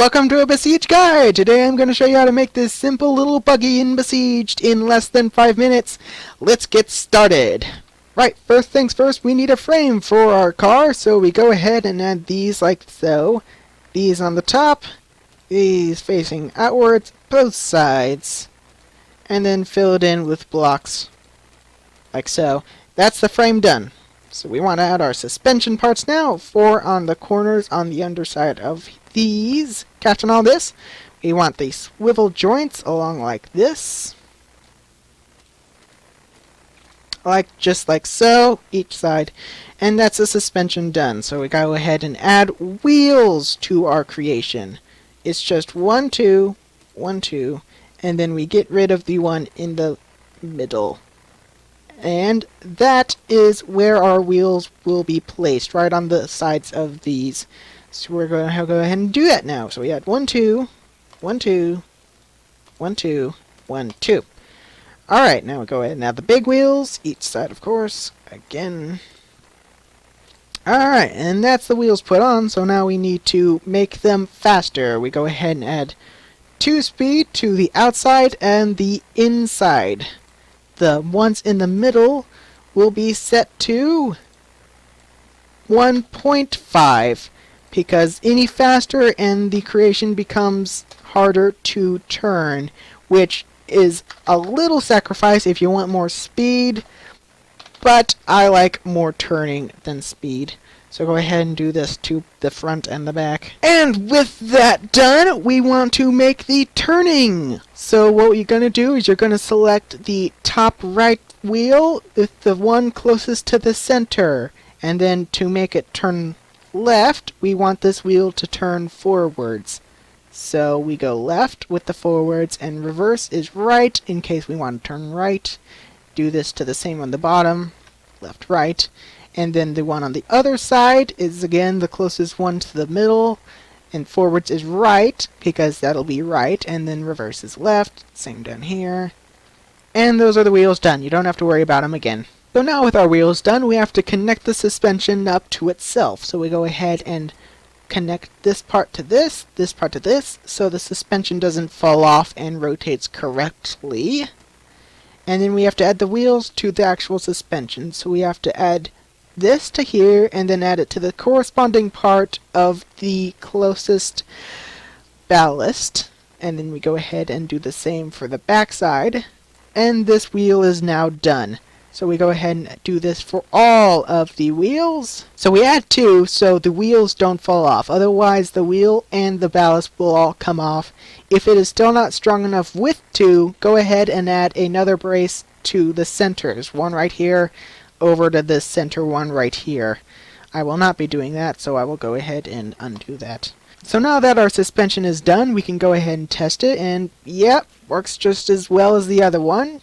welcome to a Besiege guide! Today I'm going to show you how to make this simple little buggy in Besieged in less than 5 minutes. Let's get started! Right, first things first, we need a frame for our car, so we go ahead and add these like so. These on the top, these facing outwards, both sides. And then fill it in with blocks, like so. That's the frame done. So we want to add our suspension parts now, 4 on the corners on the underside of these. Catching all this? We want the swivel joints along like this. Just like so, each side. And that's the suspension done. So we go ahead and add wheels to our creation. It's just 1, 2, 1, 2, and then we get rid of the one in the middle. And that is where our wheels will be placed, right on the sides of these. So we're going to go ahead and do that now. So we had 1, 2, 1, 2, 1, 2, 1, 2. Alright, now we go ahead and add the big wheels, each side of course, again. Alright, and that's the wheels put on, so now we need to make them faster. We go ahead and add 2 speed to the outside and the inside. The ones in the middle will be set to 1.5 because any faster and the creation becomes harder to turn, which is a little sacrifice if you want more speed, but I like more turning than speed. So go ahead and do this to the front and the back. And with that done, we want to make the turning. So what you're going to do is you're going to select the top right wheel with the one closest to the center. And then to make it turn left, we want this wheel to turn forwards. So we go left with the forwards and reverse is right in case we want to turn right. Do this to the same on the bottom, left, right. And then the one on the other side is again the closest one to the middle, and forwards is right because that'll be right, and then reverse is left, same down here. And those are the wheels done. You don't have to worry about them again. So now with our wheels done, we have to connect the suspension up to itself. So we go ahead and connect this part to this part to this, so the suspension doesn't fall off and rotates correctly. And then we have to add the wheels to the actual suspension. So we have to add this to here and then add it to the corresponding part of the closest ballast, and then we go ahead and do the same for the back side, and this wheel is now done. So we go ahead and do this for all of the wheels. So we add 2 so the wheels don't fall off, otherwise the wheel and the ballast will all come off. If it is still not strong enough with 2, go ahead and add another brace to the centers, one right here over to this center one right here. I will not be doing that, so I will go ahead and undo that. So now that our suspension is done, we can go ahead and test it, and yep, works just as well as the other one.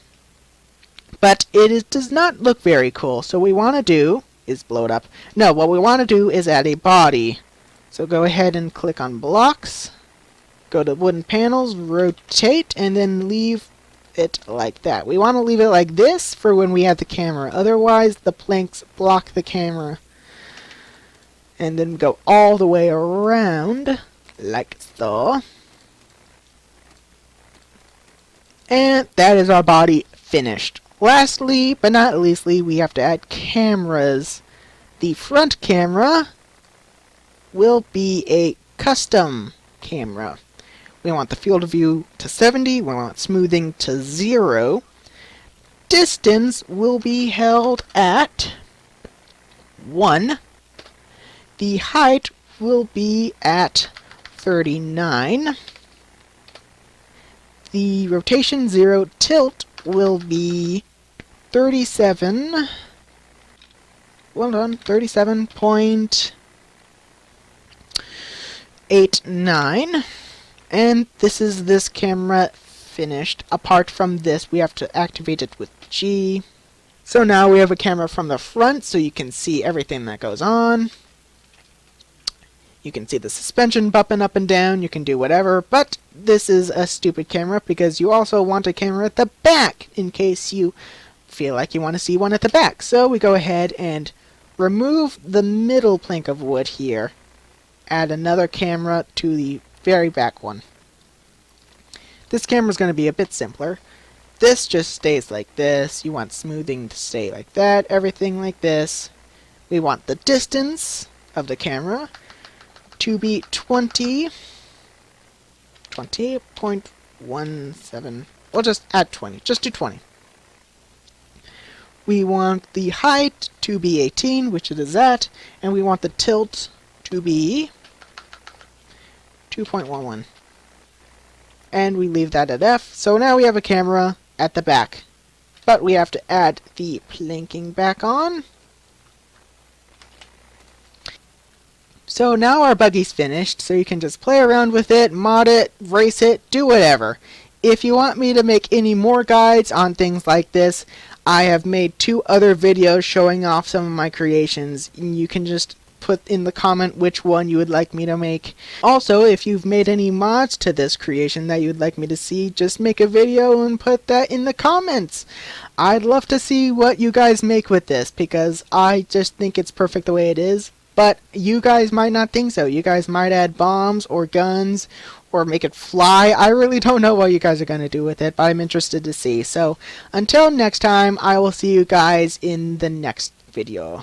But does not look very cool, so what we want to do is blow it up. No, what we want to do is add a body. So go ahead and click on blocks, go to wooden panels, rotate, and then leave it like that. We want to leave it like this for when we add the camera, otherwise the planks block the camera. And then go all the way around like so. And that is our body finished. Lastly but not leastly, we have to add cameras. The front camera will be a custom camera. We want the field of view to 70, we want smoothing to 0. Distance will be held at 1. The height will be at 39. The rotation 0 tilt will be 37.89. And this is this camera finished. Apart from this, we have to activate it with G. So now we have a camera from the front, so you can see everything that goes on. You can see the suspension bumping up and down, you can do whatever, but this is a stupid camera because you also want a camera at the back in case you feel like you want to see one at the back. So we go ahead and remove the middle plank of wood here. Add another camera to the very back one. This camera is going to be a bit simpler. This just stays like this. You want smoothing to stay like that, everything like this. We want the distance of the camera to be 20.17. We'll just add 20. Just do 20. We want the height to be 18, which it is at, and we want the tilt to be 2.11. And we leave that at F. So now we have a camera at the back. But we have to add the plinking back on. So now our buggy's finished, so you can just play around with it, mod it, race it, do whatever. If you want me to make any more guides on things like this, I have made 2 other videos showing off some of my creations. You can just put in the comment which one you would like me to make. Also, if you've made any mods to this creation that you'd like me to see, just make a video and put that in the comments. I'd love to see what you guys make with this, because I just think it's perfect the way it is. But you guys might not think so. You guys might add bombs or guns or make it fly. I really don't know what you guys are going to do with it, but I'm interested to see. So until next time, I will see you guys in the next video.